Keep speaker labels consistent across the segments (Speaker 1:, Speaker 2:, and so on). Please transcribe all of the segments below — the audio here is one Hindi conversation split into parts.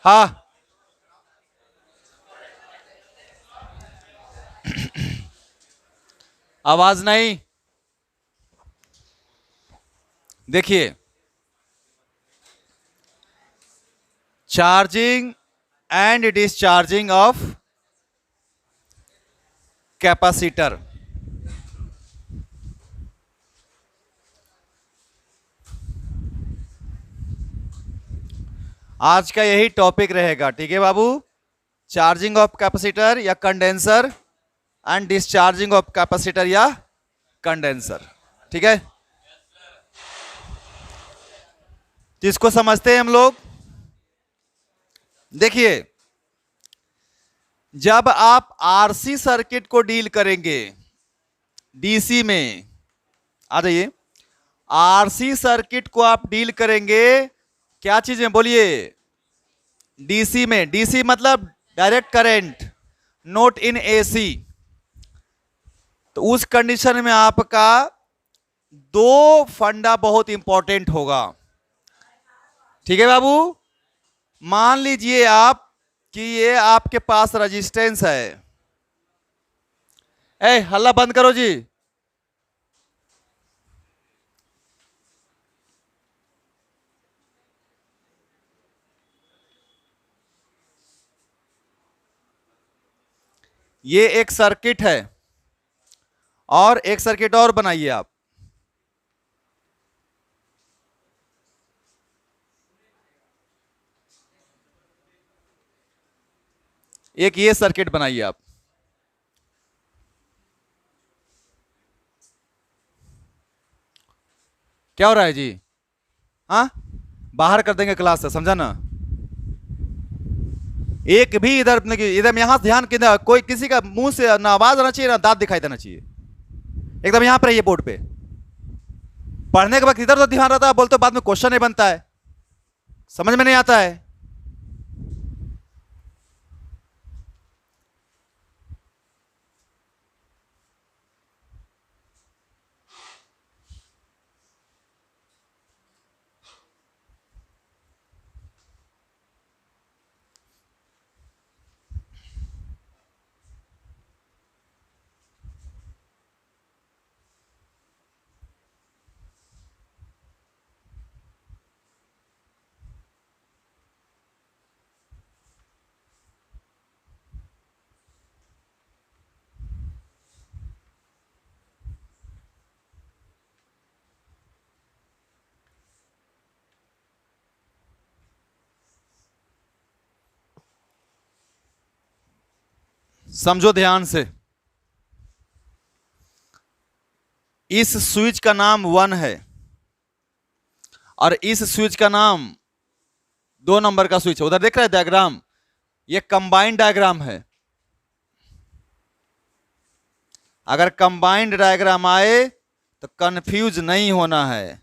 Speaker 1: हाँ, आवाज नहीं। देखिए, charging and discharging of capacitor. आज का यही टॉपिक रहेगा, ठीक है बाबू। चार्जिंग ऑफ कैपेसिटर या condenser and discharging of capacitor या कंडेंसर, ठीक है। तो इसको समझते हैं हम लोग। देखिए, जब आप आरसी सर्किट को डील करेंगे डीसी में, आ जाइए, आरसी सर्किट को आप डील करेंगे क्या चीजें बोलिए, डीसी में। डीसी मतलब direct current, not in AC. तो उस कंडीशन में आपका दो फंडा बहुत इंपॉर्टेंट होगा, ठीक है बाबू। मान लीजिए आप कि ये आपके पास रेजिस्टेंस है। ए, हल्ला बंद करो जी। ये एक सर्किट है और एक सर्किट और बनाइए आप। एक ये सर्किट बनाइए आप। क्या हो रहा है जी? हाँ, बाहर कर देंगे क्लास से, समझा ना। एक भी इधर इधर यहां ध्यान किधर, कोई किसी का मुंह से ना आवाज आना चाहिए ना दांत दिखाई देना चाहिए। एकदम यहां पर रहिए बोर्ड पे। पढ़ने के वक्त इधर तो ध्यान रहता है, बोलते बाद में क्वेश्चन नहीं बनता है, समझ में नहीं आता है। समझो ध्यान से। इस स्विच का नाम 1 है और इस स्विच का नाम 2 नंबर का स्विच है। उधर देख रहे हैं डायग्राम, ये कंबाइंड डायग्राम है। अगर कंबाइंड डायग्राम आए तो कंफ्यूज नहीं होना है।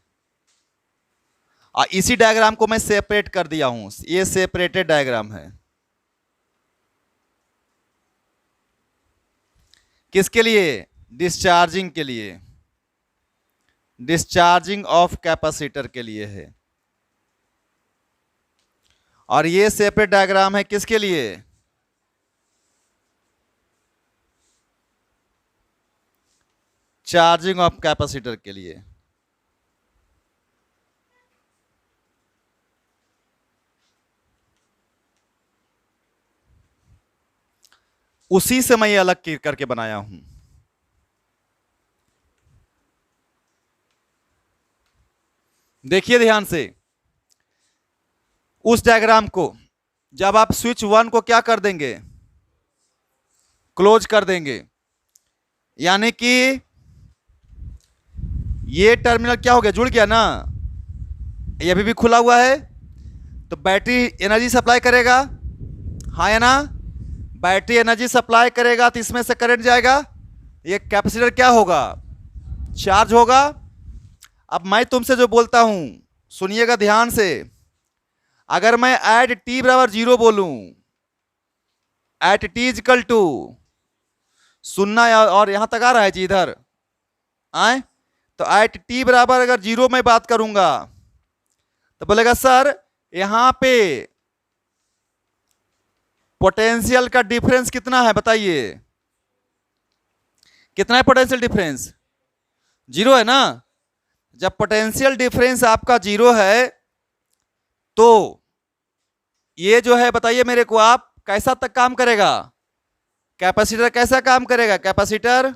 Speaker 1: और इसी डायग्राम को मैं सेपरेट कर दिया हूं, ये सेपरेटेड डायग्राम है। किसके लिए? डिस्चार्जिंग के लिए, डिस्चार्जिंग ऑफ कैपेसिटर के लिए है। और ये सेपरेट डायग्राम है किसके लिए? चार्जिंग ऑफ कैपेसिटर के लिए। उसी से मैं ये अलग करके बनाया हूं। देखिए ध्यान से, उस डायग्राम को जब आप स्विच 1 को क्या कर देंगे, क्लोज कर देंगे, यानी कि ये टर्मिनल क्या हो गया, जुड़ गया ना, ये अभी भी खुला हुआ है। तो बैटरी एनर्जी सप्लाई करेगा, हाँ या ना। बैटरी एनर्जी सप्लाई करेगा तो इसमें से करंट जाएगा, ये कैपेसिटर क्या होगा, चार्ज होगा। अब मैं तुमसे जो बोलता हूं सुनिएगा ध्यान से। अगर मैं एट टी बराबर 0 बोलूं, एट टी इजकल टू, सुनना और यहां तक आ रहा है जी, इधर आए तो एट टी बराबर अगर 0 में बात करूंगा तो बोलेगा सर यहां पे पोटेंशियल का डिफरेंस कितना है बताइए, कितना है पोटेंशियल डिफरेंस? जीरो है ना। जब पोटेंशियल डिफरेंस आपका जीरो है तो ये जो है बताइए मेरे को, आप कैसा तक काम करेगा? कैपेसिटर कैसा काम करेगा? Capacitor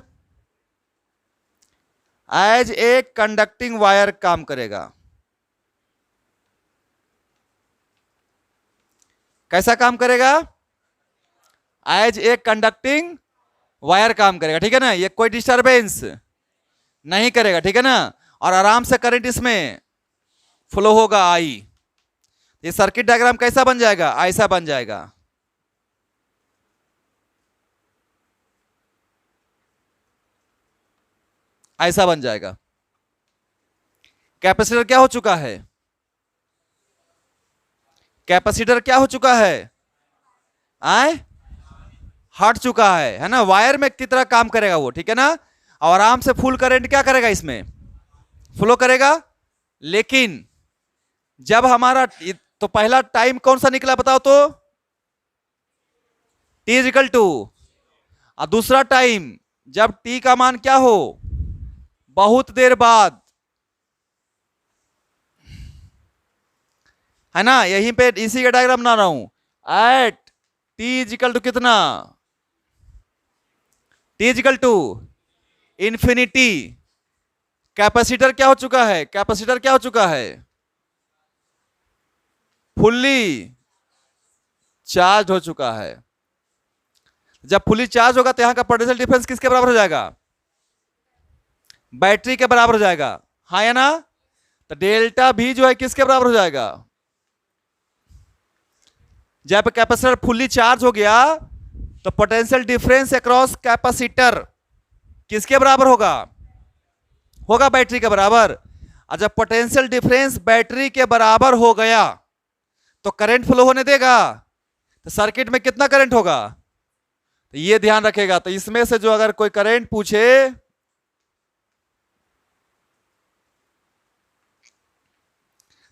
Speaker 1: as a conducting wire काम करेगा। कैसा काम करेगा? एज ए कंडक्टिंग वायर काम करेगा, ठीक है ना। ये कोई डिस्टरबेंस नहीं करेगा, ठीक है ना, और आराम से करंट इसमें फ्लो होगा आई। ये सर्किट डायग्राम कैसा बन जाएगा? ऐसा बन जाएगा। ऐसा बन जाएगा। कैपेसिटर क्या हो चुका है? कैपेसिटर क्या हो चुका है? आए हट चुका है ना। वायर में की तरह काम करेगा वो, ठीक है ना, और आराम से फुल करंट क्या करेगा? इसमें फ्लो करेगा। लेकिन जब हमारा तो पहला टाइम कौन सा निकला बताओ तो? T इजिकल टू, और दूसरा टाइम जब T का मान क्या हो? बहुत देर बाद, है ना। यहीं पे इसी का डायग्राम बना रहा हूं। एट T इजिकल टू कितना? T is equal to infinity. Capacitor क्या हो चुका है? कैपेसिटर क्या हो चुका है? फुल्ली चार्ज हो चुका है। जब फुल्ली चार्ज होगा तो यहां का पोटेंशियल डिफरेंस किसके बराबर हो जाएगा? बैटरी के बराबर हो जाएगा, हाँ या ना। तो डेल्टा भी जो है किसके बराबर हो जाएगा? जब कैपेसिटर फुल्ली चार्ज हो गया तो पोटेंशियल डिफरेंस अक्रॉस कैपेसिटर किसके बराबर होगा? होगा बैटरी के बराबर। और जब पोटेंशियल डिफरेंस बैटरी के बराबर हो गया तो करंट फ्लो होने देगा। तो सर्किट में कितना करंट होगा? तो ये ध्यान रखेगा। तो इसमें से जो अगर कोई करंट पूछे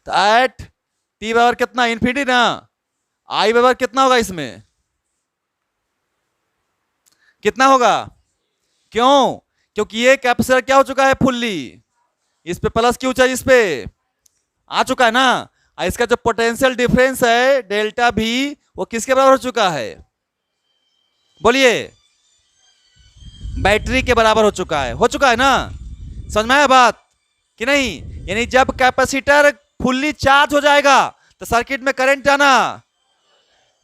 Speaker 1: तो एट टी बराबर कितना? इन्फिनिटी ना। आई बराबर कितना होगा? इसमें कितना होगा? क्यों? क्योंकि ये कैपेसिटर क्या हो चुका है? फुल्ली। इस पे प्लस क्यू चाहिए, इस पे आ चुका है ना। और इसका जो पोटेंशियल डिफरेंस है डेल्टा भी, वो किसके बराबर हो चुका है? बोलिए। बैटरी के बराबर हो चुका है। हो चुका है ना। समझ में आया बात कि नहीं? यानी जब कैपेसिटर फुल्ली चार्ज हो जाएगा तो सर्किट में करंट आना।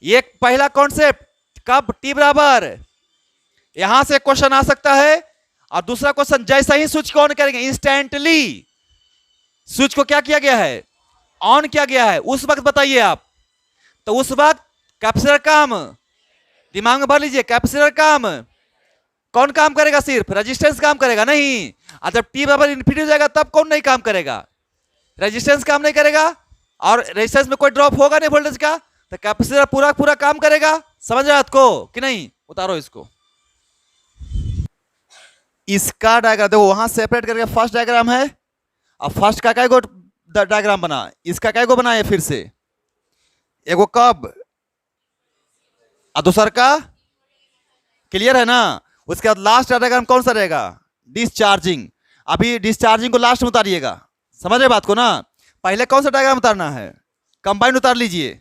Speaker 1: ये पहला कॉन्सेप्ट। कब? टी बराबर। यहां से क्वेश्चन आ सकता है। और दूसरा क्वेश्चन, जैसा ही स्विच को ऑन करेंगे इंस्टेंटली स्विच को क्या किया गया है? ऑन किया गया है। उस वक्त बताइए आप। तो उस वक्त कैपेसिटर काम, दिमाग में भर लीजिए, कैपेसिटर काम कौन काम करेगा? सिर्फ रेजिस्टेंस काम करेगा नहीं। और जब टी बराबर इन्फिनिटी हो जाएगा तब कौन नहीं काम करेगा? रेजिस्टेंस काम नहीं करेगा। और रेजिस्टेंस में कोई ड्रॉप होगा नहीं वोल्टेज का, तो कैपेसिटर पूरा पूरा काम करेगा। समझ रहे आपको कि नहीं? उतारो इसको। इसका डायग्राम देखो, वहां सेपरेट करके फर्स्ट डायग्राम है। अब फर्स्ट का क्या डायग्राम बना, इसका क्या बना है फिर से? एगो कब और दूसर का? क्लियर है ना। उसके बाद लास्ट डायग्राम कौन सा रहेगा? डिस्चार्जिंग। अभी डिस्चार्जिंग को लास्ट में उतारिएगा। समझ रहे बात को ना। पहले कौन सा डायग्राम उतारना है? कंबाइन उतार लीजिए।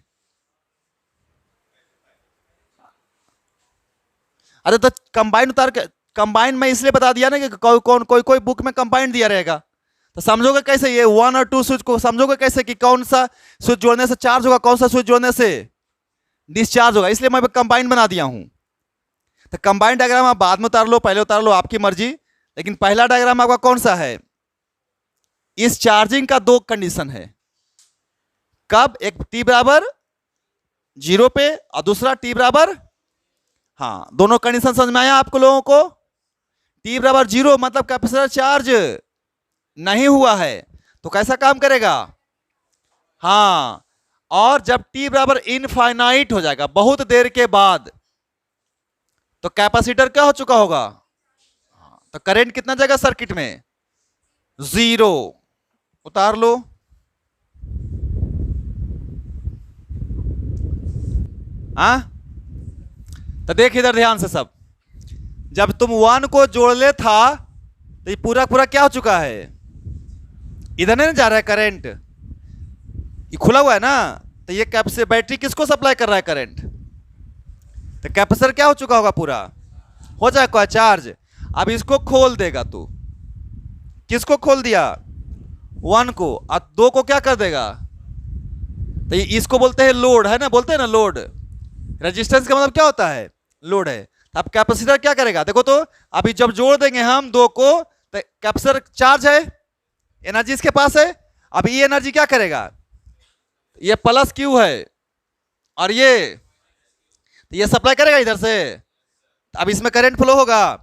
Speaker 1: अरे तो कंबाइन उतार के, कंबाइन में इसलिए बता दिया ना कि कोई बुक में कंबाइन दिया रहेगा। तो समझोगे कैसे? ये 1 और 2 स्विच को समझोगे कैसे कि कौन सा स्विच जोड़ने से चार्ज होगा, कौन सा स्विच जोड़ने से डिस्चार्ज होगा? इसलिए मैं कंबाइन बना दिया हूं। तो कंबाइन डायग्राम आप बाद में उतार लो, पहले उतार लो, आपकी मर्जी। लेकिन पहला डायग्राम आपका कौन सा है? इस चार्जिंग का दो कंडीशन है। कब? एक टी बराबर 0 पे और दूसरा टी बराबर, हाँ, दोनों कंडीशन समझ में आया आपको लोगों को? टी बराबर 0 मतलब कैपेसिटर चार्ज नहीं हुआ है तो कैसा काम करेगा? हाँ। और जब टी बराबर इनफाइनाइट हो जाएगा, बहुत देर के बाद, तो कैपेसिटर क्या हो चुका होगा? तो करंट कितना जाएगा सर्किट में? 0। उतार लो। हाँ, तो देख इधर ध्यान से सब, जब तुम 1 को जोड़ ले था तो ये पूरा पूरा क्या हो चुका है, इधर नहीं जा रहा है करंट, ये खुला हुआ है ना, तो ये कैपेसिटर बैटरी किसको सप्लाई कर रहा है करंट, तो कैपेसिटर क्या हो चुका होगा, पूरा हो जाएगा चार्ज। अब इसको खोल देगा तू, किसको खोल दिया, 1 को, और 2 को क्या कर देगा, तो इसको बोलते हैं लोड, है ना, बोलते हैं ना लोड, रेजिस्टेंस का मतलब क्या होता है, लोड है। अब कैपेसिटर क्या करेगा, देखो तो अभी जब जोड़ देंगे हम 2 को तो कैपेसिटर चार्ज है, एनर्जी इसके पास है, अब ये एनर्जी क्या करेगा, ये प्लस क्यू है और ये सप्लाई करेगा इधर से, अब इसमें करंट फ्लो होगा,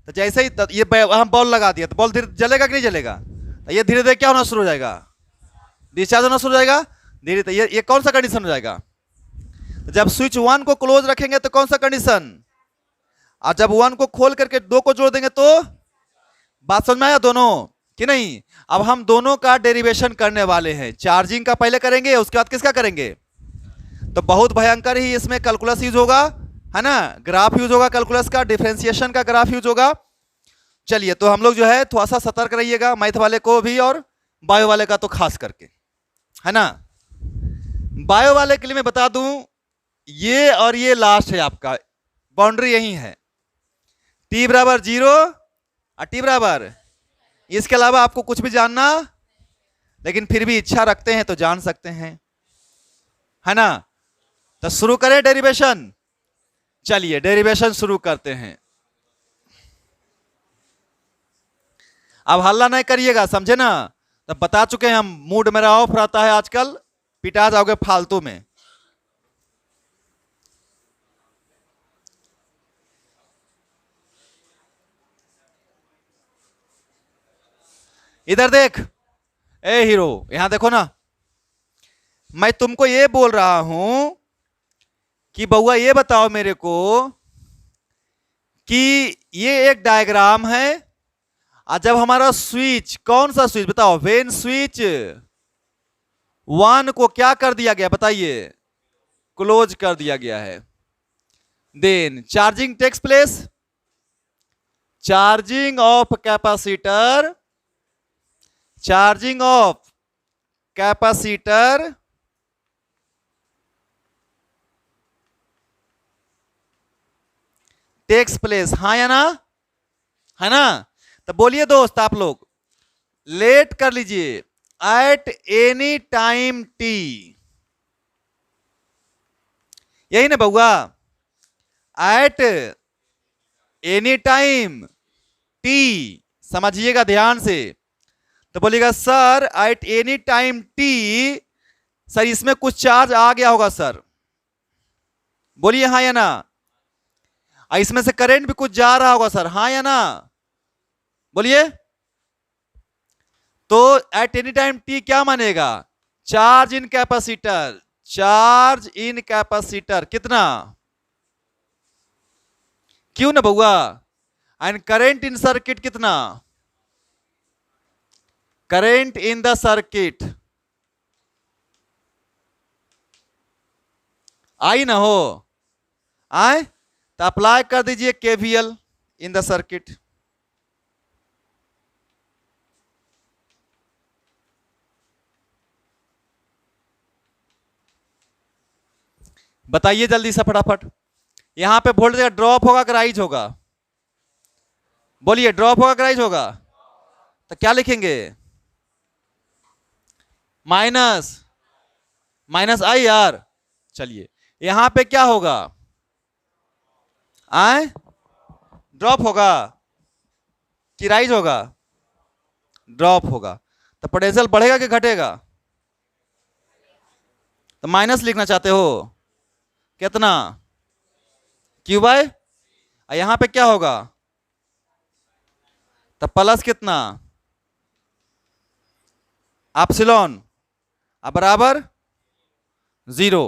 Speaker 1: तो जैसे ही ये हम बॉल लगा दिया तो बॉल धीरे जलेगा कि नहीं जलेगा, तो ये धीरे धीरे क्या होना शुरू हो जाएगा, डिस्चार्ज होना शुरू हो जाएगा धीरे धीरे। ये कौन सा कंडीशन हो जाएगा, तो जब स्विच 1 को क्लोज रखेंगे तो कौन सा कंडीशन, और जब 1 को खोल करके 2 को जोड़ देंगे तो, बात समझ में आया दोनों कि नहीं। अब हम दोनों का डेरिवेशन करने वाले हैं, चार्जिंग का पहले करेंगे उसके बाद किसका करेंगे, तो बहुत भयंकर ही इसमें कैलकुलस यूज होगा, है ना, ग्राफ यूज होगा, कैलकुलस का डिफरेंशिएशन का ग्राफ यूज होगा। चलिए तो हम लोग जो है थोड़ा सा सतर्क रहिएगा, मैथ वाले को भी और बायो वाले का तो खास करके, है ना। बायो वाले के लिए मैं बता दूं, ये और ये लास्ट है आपका, बाउंड्री यही है, t बराबर 0 और t बराबर, इसके अलावा आपको कुछ भी जानना, लेकिन फिर भी इच्छा रखते हैं तो जान सकते हैं, है ना। तो शुरू करें डेरिवेशन, चलिए डेरिवेशन शुरू करते हैं। अब हल्ला नहीं करिएगा, समझे ना, तो बता चुके हैं हम, मूड मेरा ऑफ रहता है आजकल, पिटा जाओगे फालतू में। इधर देख, ए हीरो, यहां देखो ना, मैं तुमको ये बोल रहा हूं कि बउआ ये बताओ मेरे को कि ये एक डायग्राम है, और जब हमारा स्विच, कौन सा स्विच बताओ, वेन स्विच 1 को क्या कर दिया गया बताइए, क्लोज कर दिया गया है, then charging takes place, charging of capacitor, charging of capacitor takes place, हाँ या ना, है ना। तो बोलिए दोस्त आप लोग, लेट कर लीजिए, एट एनी टाइम टी, यही ना बउआ, एट एनी टाइम टी, समझिएगा ध्यान से। तो बोलिएगा sir eight any time T, sir इसमें कुछ चार्ज आ गया होगा सर, बोलिए हाँ या ना, इसमें से करंट भी कुछ जा रहा होगा सर, हाँ या ना, बोलिए। तो एट एनी टाइम टी क्या मानेगा, charge in capacitor, charge in capacitor कितना, क्यों ना बउआ, एंड करंट इन सर्किट कितना, करंट इन द सर्किट, आई ना हो, आए तो अप्लाई कर दीजिए केवीएल इन द सर्किट। बताइए जल्दी से फटाफट, यहां पे वोल्टेज ड्रॉप होगा कि राइज होगा, बोलिए ड्रॉप होगा कि राइज होगा, तो क्या लिखेंगे, माइनस माइनस आई आर। चलिए यहां पे क्या होगा, आए ड्रॉप होगा कि राइज होगा, ड्रॉप होगा, तो पोटेंशियल बढ़ेगा कि घटेगा, तो माइनस लिखना चाहते हो, कितना क्यू बाय, यहां पे क्या होगा, तो प्लस कितना, एप्सिलॉन बराबर 0।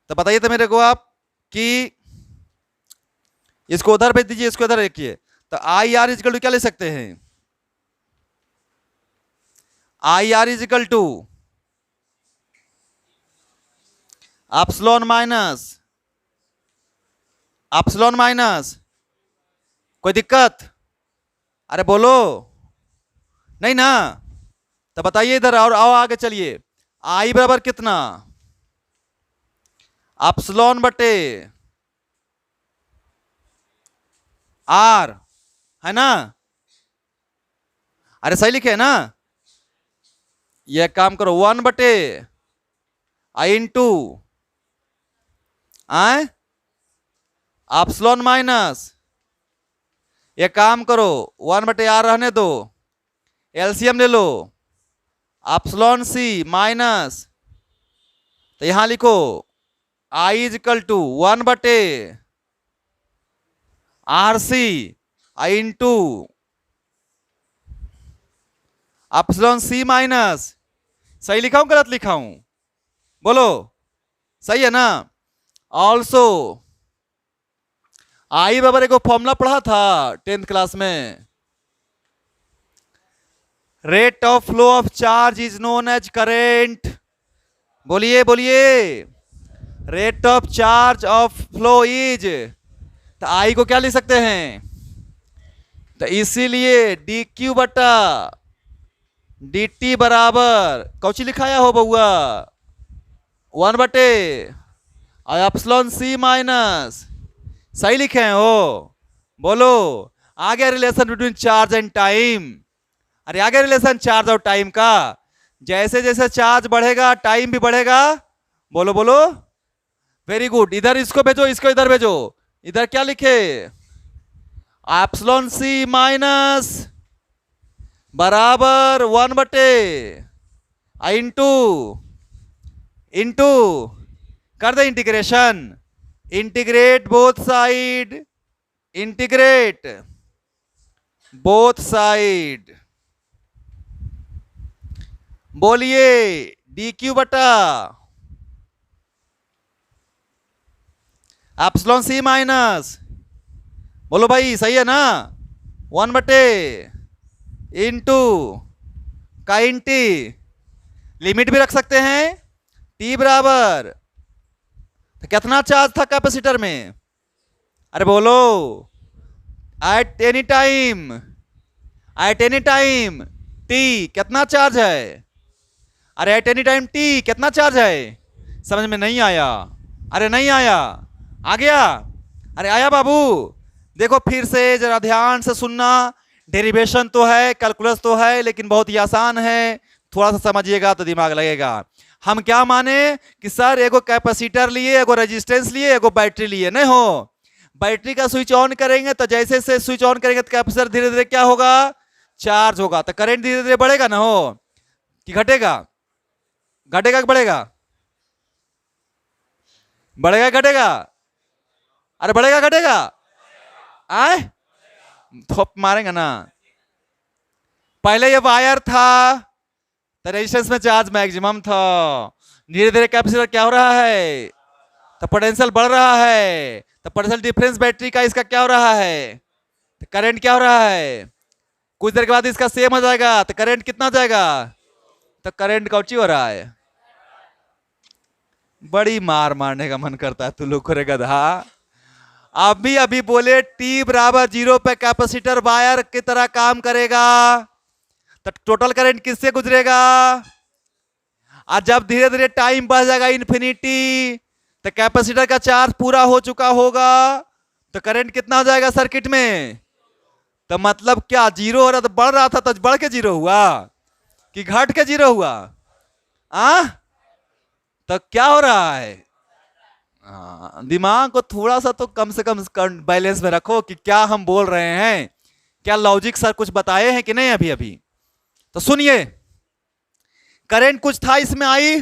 Speaker 1: तो बताइए तो मेरे को आप कि इसको उधर भेज दीजिए, इसको उधर रखिए, तो आई आर इजिकल टू क्या ले सकते हैं, I R is equal to epsilon minus epsilon minus, कोई दिक्कत? अरे बोलो, नहीं ना? तो बताइए इधर, और आओ आगे चलिए। आई बराबर कितना? एप्सिलॉन बटे आर, है ना? अरे सही लिखे है ना? ये काम करो, 1 बटे आई इंटू आए एप्सिलॉन माइनस, ये काम करो 1/r रहने दो, एलसीएम ले लो, एप्सिलॉन सी माइनस, तो यहां लिखो I is equal to 1/RC I into epsilon C minus. सही लिखा हूं गलत लिखा हूं? बोलो, सही है ना? ऑल्सो आई बराबर एक फॉर्मूला पढ़ा था 10th क्लास में, rate of flow of charge is known as current. बोलिए बोलिए, rate of charge of flow is, तो आई को क्या लिख सकते हैं? तो इसीलिए डी क्यू बटा डी टी बराबर कौची लिखाया हो बउआ? 1/, और एप्सिलॉन सी माइनस। सही लिखे हैं हो? बोलो, आ गया relation between charge and time. अरे आ गया रिलेशन चार्ज और टाइम का। जैसे जैसे चार्ज बढ़ेगा टाइम भी बढ़ेगा। बोलो बोलो, वेरी गुड। इधर इसको भेजो, इसको इधर भेजो। इधर क्या लिखे? एप्सिलॉन सी माइनस बराबर 1/, इंटू इंटू कर दे integration, integrate both side, integrate both side. बोलिए, डी क्यू बटा एप्सिलॉन सी माइनस, बोलो भाई सही है ना? 1/, इंटू काइन टी, लिमिट भी रख सकते हैं, टी बराबर, तो कितना चार्ज था कैपेसिटर में? अरे बोलो, eight any time, eight any time T कितना चार्ज है? अरे एट एनी टाइम टी कितना चार्ज है? समझ में नहीं आया? अरे नहीं आया? आ गया? अरे आया बाबू? देखो फिर से जरा ध्यान से सुनना। डेरिवेशन तो है, कैलकुलस तो है, लेकिन बहुत ही आसान है। थोड़ा सा समझिएगा तो दिमाग लगेगा। हम क्या माने कि सर एगो कैपेसिटर लिए, एगो रेजिस्टेंस लिए, एगो बैटरी लिए, नहीं हो। बैटरी का स्विच ऑन करेंगे तो जैसे से स्विच ऑन करेंगे तो कैपेसिटर धीरे धीरे क्या होगा? चार्ज होगा। तो करंट धीरे धीरे बढ़ेगा ना हो कि घटेगा? घटेगा कि बढ़ेगा? बढ़ेगा घटेगा? अरे बढ़ेगा घटेगा? आए थोप मारेंगे ना। पहले ये वायर था तो रेजिस्टेंस में चार्ज मैक्सिमम था। धीरे धीरे कैपेसिटर क्या हो रहा है? तो पोटेंशियल बढ़ रहा है। तो पोटेंशियल डिफरेंस बैटरी का इसका क्या हो रहा है? तो करंट क्या हो रहा है? कुछ देर के बाद इसका सेम हो जाएगा। तो करंट कितना हो जाएगा? तो करंट कौची हो रहा है? बड़ी मार मारने का मन करता है तू लोग को रे गधा। अभी अभी बोले टी बराबर 0 पे कैपेसिटर वायर की तरह काम करेगा। तो टोटल करंट किससे गुजरेगा? और जब धीरे धीरे टाइम बढ़ जाएगा इन्फिनिटी, तो कैपेसिटर का चार्ज पूरा हो चुका होगा। तो करंट कितना हो जाएगा सर्किट में? तो मतलब क्या जीरो हो रहा था, बढ़ रहा था तो बढ़ के जीरो हुआ कि घट के जीरो हुआ? तो क्या हो रहा है? दिमाग को थोड़ा सा तो कम से कम बैलेंस में रखो कि क्या हम बोल रहे हैं। क्या लॉजिक सर कुछ बताए हैं कि नहीं अभी अभी? तो सुनिए, करंट कुछ था इसमें आई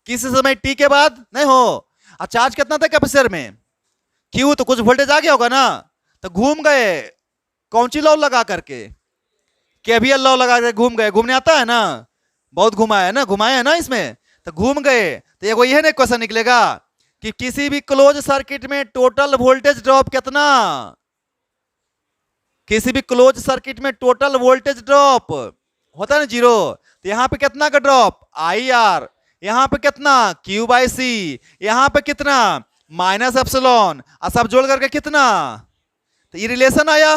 Speaker 1: किसी समय टी के बाद, नहीं हो। और चार्ज कितना था कैपेसिटर में? क्यू। तो कुछ वोल्टेज आ गया होगा ना। तो घूम गए कौन सी लॉ लगा करके? केवीएल लॉ लगा करके घूम गए। घूमने आता है ना, बहुत घुमाया है ना, घुमाया है ना इसमें। तो घूम गए तो ये यह क्वेश्चन निकलेगा कि किसी भी क्लोज सर्किट में टोटल वोल्टेज ड्रॉप कितना? किसी भी क्लोज सर्किट में टोटल वोल्टेज ड्रॉप होता है ना 0। तो यहां पे कितना का ड्रॉप? I R. यहां पे कितना? क्यू बाई सी। यहां पे कितना? माइनस एप्सिलॉन, और सब जोड़ करके कितना, तो ये रिलेशन आया।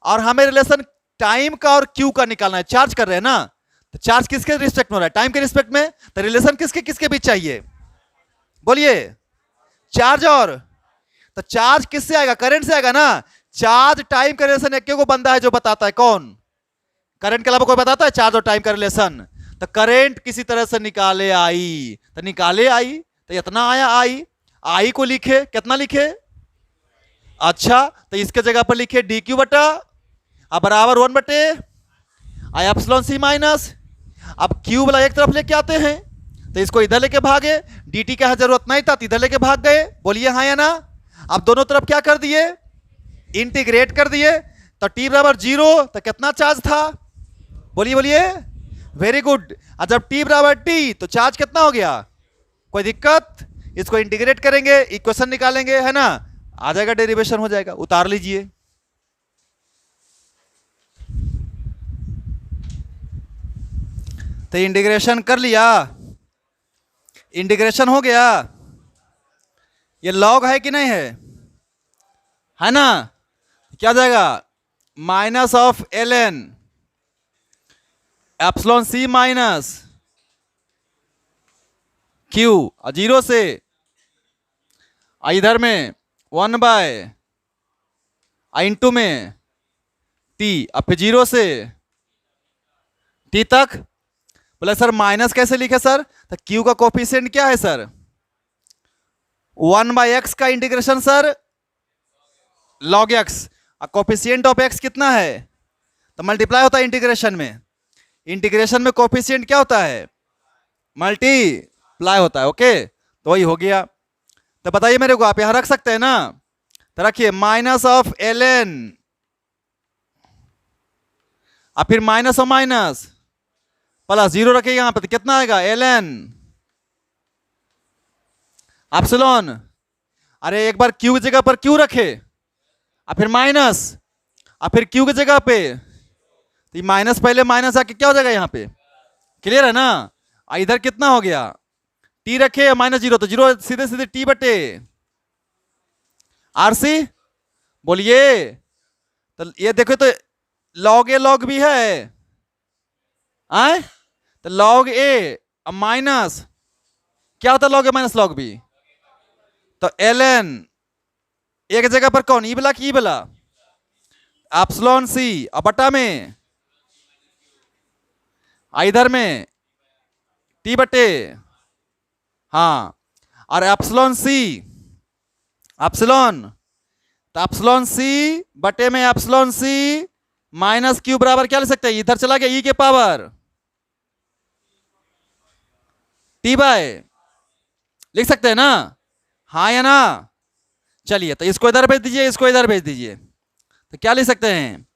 Speaker 1: और हमें रिलेशन टाइम का और क्यू का निकालना है, चार्ज कर रहे हैं ना, तो चार्ज किसके रिस्पेक्ट में हो रहा है, टाइम के रिस्पेक्ट में, तो रिलेशन किसके किसके बीच चाहिए, बोलिए, चार्ज और, तो चार्ज किससे आएगा, करंट से आएगा ना। चार्ज टाइम का रिलेशन एक को बंदा है जो बताता है, कौन, करंट के अलावा कोई बताता है चार्ज और टाइम का रिलेशन। तो करंट किसी तरह से निकाले आई, तो निकाले आई, तो इतना आया आई, आई को लिखे, कितना लिखे, अच्छा, तो इसके जगह पर लिखे डी क्यू बटा, अब बराबर 1 बटे आई एप्सिलॉन सी माइनस। अब क्यू वाला एक तरफ लेके आते हैं, तो इसको इधर लेके भागे, डी टी का जरूरत नहीं था, इधर लेके भाग गए, बोलिए हाँ या ना। अब दोनों तरफ क्या कर दिए, इंटीग्रेट कर दिए, तो टी बराबर 0, तो कितना चार्ज था, बोलिए बोलिए, वेरी गुड। और जब टी बराबर टी, तो चार्ज कितना हो गया, कोई दिक्कत, इसको इंटीग्रेट करेंगे, इक्वेशन निकालेंगे, है ना, आ जाएगा, डेरिवेशन हो जाएगा, उतार लीजिए। तो इंटीग्रेशन कर लिया, इंटीग्रेशन हो गया, ये लॉग है कि नहीं है ना, क्या हो जाएगा, minus of L N epsilon C minus Q, और 0 से इधर में 1 बाय इंटू में टी, अब फिर 0 से टी तक। बोले सर माइनस कैसे लिखे सर, तो क्यू का कोफिशिएंट क्या है सर, 1/x का इंटीग्रेशन सर log x, और कोफिशिएंट ऑफ x कितना है, तो मल्टीप्लाई होता है इंटीग्रेशन में, इंटीग्रेशन में कोफिशिएंट क्या होता है, मल्टीप्लाई होता है, ओके, तो वही हो गया। तो बताइए मेरे को, आप यहां रख सकते हैं ना, तो रखिए माइनस ऑफ एल एन, और फिर माइनस और माइनस प्लस 0 रखिए यहां पर, तो कितना आएगा, एल एन एप्सिलॉन, अरे एक बार क्यू की जगह पर क्यू रखे, और फिर माइनस, और फिर क्यू की जगह पे, तो ये माइनस पहले माइनस आके क्या हो जाएगा यहाँ पे, क्लियर है ना। इधर कितना हो गया, टी रखे -0, तो 0 सीधे सीधे टी बटे आर सी, बोलिए, तो ये देखो, तो लॉग ए लॉग भी है, आए, तो लॉग ए माइनस, क्या होता है लॉग ए माइनस लॉग बी, तो एल एन एक जगह पर कौन, ई वाला की ई वाला, एप्सिलॉन सी, और बटा में इधर में टी बटे, हाँ, और एप्सिलॉन सी, एप्सिलॉन, तो एप्सिलॉन सी बटे में एप्सिलॉन सी माइनस क्यू बराबर क्या ले सकते हैं, इधर चला गया ई के पावर टी बाय, लिख सकते हैं ना, हाँ या ना। चलिए, तो इसको इधर भेज दीजिए, इसको इधर भेज दीजिए, तो क्या लिख सकते हैं,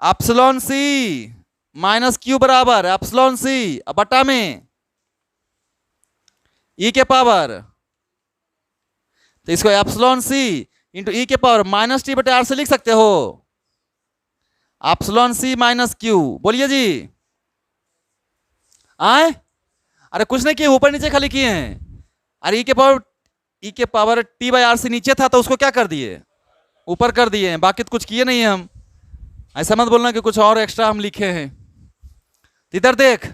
Speaker 1: एप्सिलॉन सी माइनस क्यू बराबर एप्सिलॉन सी बटा में ई के पावर, तो इसको एप्सिलॉन सी इंटू ई के पावर माइनस टी बटे आर से लिख सकते हो, एप्सिलॉन सी माइनस क्यू, बोलिए जी, आए, अरे कुछ नहीं किए, ऊपर नीचे खाली किए हैं, अरे ई के पावर टी बाई आर से नीचे था, तो उसको क्या कर दिए, ऊपर कर दिए हैं, बाकी तो कुछ किए नहीं हम, ऐसा मत बोलना कि कुछ और एक्स्ट्रा हम लिखे हैं। इधर देख,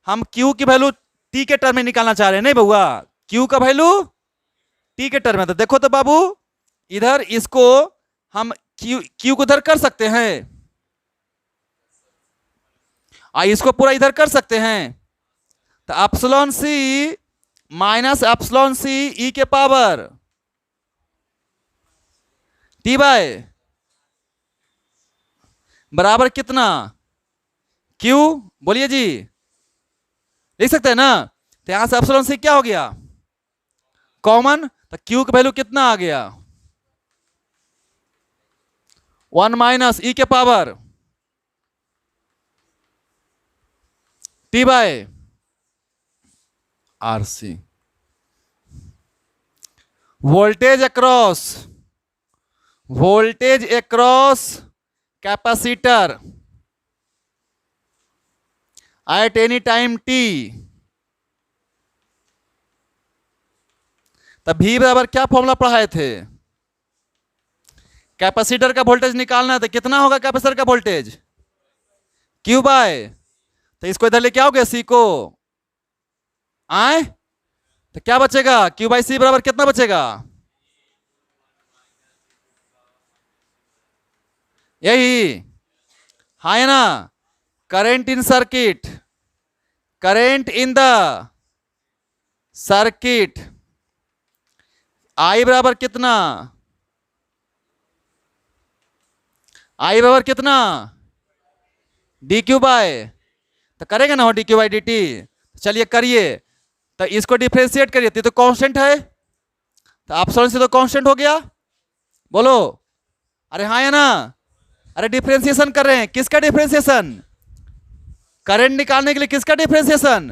Speaker 1: हम Q की वैल्यू T के टर्म में निकालना चाह रहे हैं, नहीं बउआ, Q का वैल्यू T के टर्म में, तो देखो तो बाबू, इधर इसको हम Q को इधर कर सकते हैं, इसको पूरा इधर कर सकते हैं, तो एप्सिलॉन सी माइनस एप्सिलॉन सी ई के पावर टी बाय बराबर कितना, क्यू, बोलिए जी, लिख सकते हैं ना, तो यहां से एप्सिलॉन सी क्या हो गया, कॉमन, तो क्यू का वैल्यू कितना आ गया, 1 माइनस ई के पावर T by R C, voltage across capacitor at any time T, तो V बराबर क्या फॉर्मूला पढ़ाए थे? कैपेसिटर का वोल्टेज निकालना है तो कितना होगा कैपेसिटर का वोल्टेज? Q बाय, तो इसको इधर लेके आओगे C को, आए तो क्या बचेगा? Q बाई C बराबर कितना बचेगा? यही, हाँ है ना। Current in circuit, current in the circuit I बराबर कितना? I बराबर कितना? dq बाय, तो करेगा ना हो dq बाई dt। चलिए करिए, तो इसको डिफरेंशिएट करिए, तो कांस्टेंट है, तो एप्सिलॉन से तो कांस्टेंट हो गया। बोलो, अरे हाँ या ना? अरे डिफरेंशिएशन कर रहे हैं, किसका डिफरेंशिएशन? करंट निकालने के लिए किसका डिफरेंशिएशन?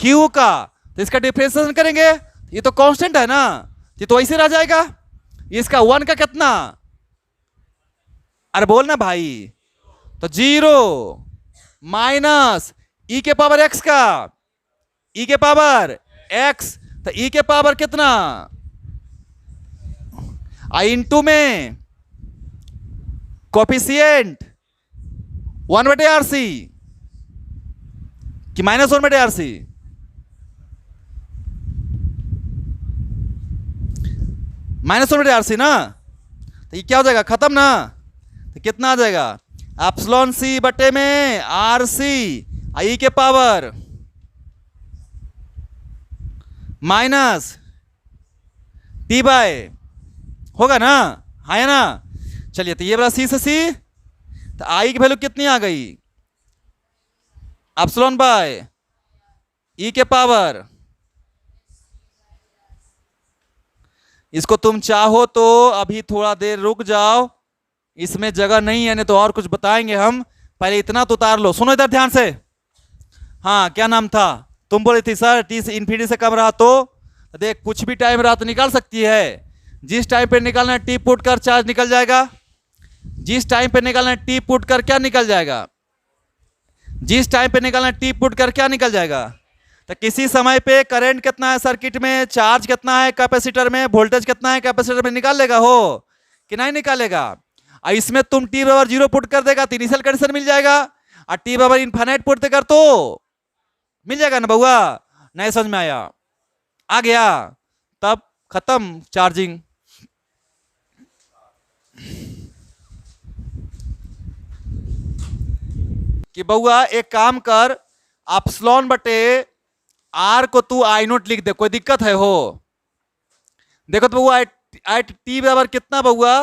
Speaker 1: Q का। तो इसका डिफरेंशिएशन करेंगे, ये तो कांस्टेंट है ना, ये तो ऐसे रह जाएगा। इसका 1 का कितना? अरे बोल ना भाई, तो 0 माइनस e के पावर x का, e के पावर x, तो e के पावर कितना? आई इंटू में कोफिशिएंट 1/RC कि माइनस 1/RC? माइनस 1/RC ना, तो ये क्या हो जाएगा? खत्म ना। तो कितना आ जाएगा? एप्सिलॉन C बटे में RC आई के पावर माइनस T बाय, होगा ना, हाँ है ना। चलिए, तो ये वाला C से C, तो I की वैल्यू कितनी आ गई? एप्सिलॉन बाय E के पावर, इसको तुम चाहो तो अभी थोड़ा देर रुक जाओ, इसमें जगह नहीं है, नहीं तो और कुछ बताएंगे हम, पहले इतना तो उतार लो। सुनो इधर ध्यान से, हाँ क्या नाम था? तुम बोले थी सर T से इन्फिनिटी से कम रहा तो देख, कुछ भी टाइम रहा तो निकाल सकती है। जिस टाइम पे निकालना है T पुट कर चार्ज निकल जाएगा, जिस टाइम पे निकालना है T पुट कर क्या निकल जाएगा, जिस टाइम पे निकालना है T पुट कर क्या निकल जाएगा। तो किसी समय पे करंट कितना है सर्किट में, चार्ज कितना है कैपेसिटर में, वोल्टेज कितना है कैपेसिटर में, निकाल लेगा हो कि नहीं निकालेगा। और इसमें तुम T बराबर 0 पुट कर देगा तो इनिशियल कंडीशन मिल जाएगा, और T बराबर इनफाइनाइट पुट देकर तो मिल जाएगा ना बउआ। नहीं समझ में आया? आ गया, तब खत्म चार्जिंग। कि बउआ एक काम कर, एप्सिलॉन बटे R को तू I नोट लिख दे, कोई दिक्कत है हो? देखो तो बउआ एट T बराबर कितना बउआ?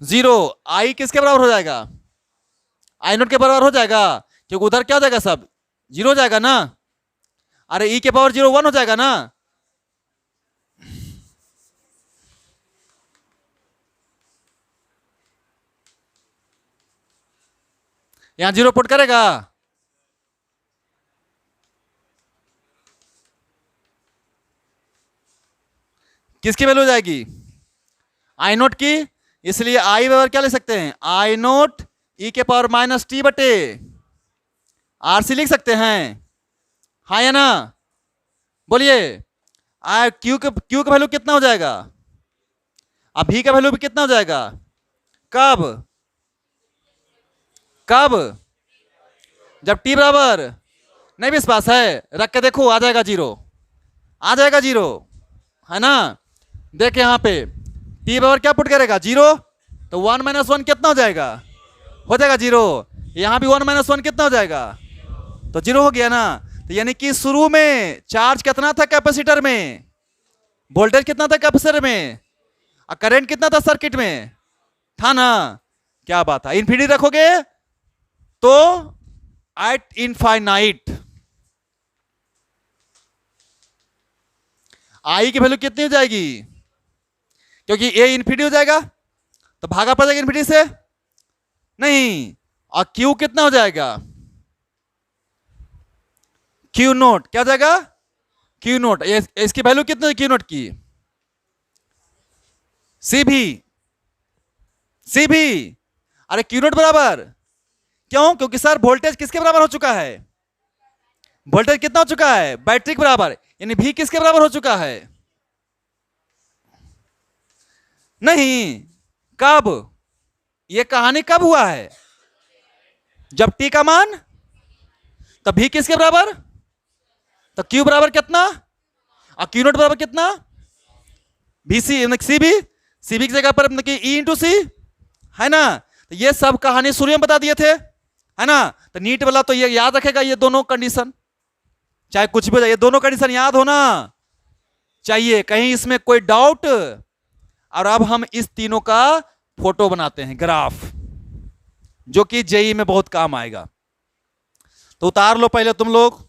Speaker 1: 0। I किसके बराबर हो जाएगा? I नोट के बराबर हो जाएगा, क्योंकि उधर क्या हो जाएगा, सब 0 हो जाएगा ना। अरे E के पावर 0 1 हो जाएगा ना। यहां 0 पुट करेगा, किसकी वैल्यू हो जाएगी? I नोट की। इसलिए I बराबर क्या ले सकते हैं? I नोट E के पावर माइनस T बटे RC लिख सकते हैं, हाँ या ना? बोलिए, Q का वैल्यू कितना हो जाएगा? अब V का वैल्यू भी कितना हो जाएगा? कब? कब? जब T बराबर, नहीं विश्वास है? रख के देखो, आ जाएगा 0, आ जाएगा 0, है ना। देख यहाँ पे T बराबर क्या पुट करेगा? 0, तो 1 - 1 कितना हो जाएगा? हो जाएगा 0। यहाँ भी 1 - 1 कितना हो जाएगा? तो 0 हो गया ना। तो यानी कि शुरू में चार्ज कितना था कैपेसिटर में, वोल्टेज कितना था कैपेसिटर में, और करंट कितना था सर्किट में, था ना। क्या बात है, इन्फिनिटी रखोगे तो एट इनफाइनाइट I की वैल्यू कितनी हो जाएगी? क्योंकि A इन्फिनिटी हो जाएगा तो भागा पड़ जाएगा इन्फिनिटी से, नहीं। और Q कितना हो जाएगा? Q नोट क्या हो जाएगा? Q note. इसकी वैल्यू कितनी है Q नोट की? C भी। अरे Q नोट बराबर, क्यों? क्योंकि सर वोल्टेज किसके बराबर हो चुका है? वोल्टेज कितना हो चुका है? बैटरी के बराबर, यानी V किसके बराबर हो चुका है? नहीं, कब? ये कहानी कब हुआ है? जब टी का मान, तब भी किसके बराबर? तो क्यू बराबर कितना, और क्यू नोट बराबर कितना? भी सी, सी भी, सी भी की जगह पर मतलब ई इंटू सी, है ना? तो ये सब कहानी सूर्य में बता दिए थे, है ना? तो नीट वाला तो ये याद रखेगा, ये दोनों कंडीशन, चाहे कुछ भी हो जाए, ये दोनों कंडीशन याद होना चाहिए, कहीं इसमें कोई डाउट। और अब हम इस तीनों का फोटो बनाते हैं, ग्राफ, जो कि जेई में बहुत काम आएगा। तो उतार लो पहले तुम लोग।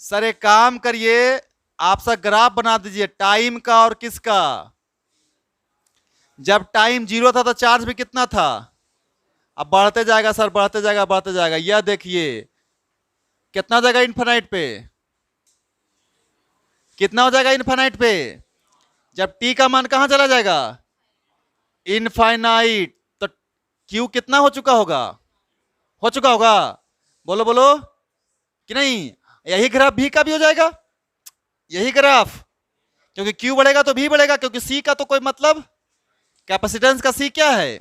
Speaker 1: सर एक काम करिए, आप सब ग्राफ बना दीजिए टाइम का और किसका। जब टाइम 0 था तो चार्ज भी कितना था? अब बढ़ते जाएगा सर, बढ़ते जाएगा, बढ़ते जाएगा। यह देखिए कितना जाएगा इनफाइनाइट पे, कितना हो जाएगा इनफाइनाइट पे? जब टी का मान कहां चला जाएगा? इनफाइनाइट। तो क्यू कितना हो चुका होगा? हो चुका होगा, बोलो बोलो कि नहीं? यही ग्राफ भी का भी हो जाएगा, यही ग्राफ, क्योंकि क्यू बढ़ेगा तो भी बढ़ेगा, क्योंकि सी का तो कोई मतलब, कैपेसिटेंस का सी क्या है?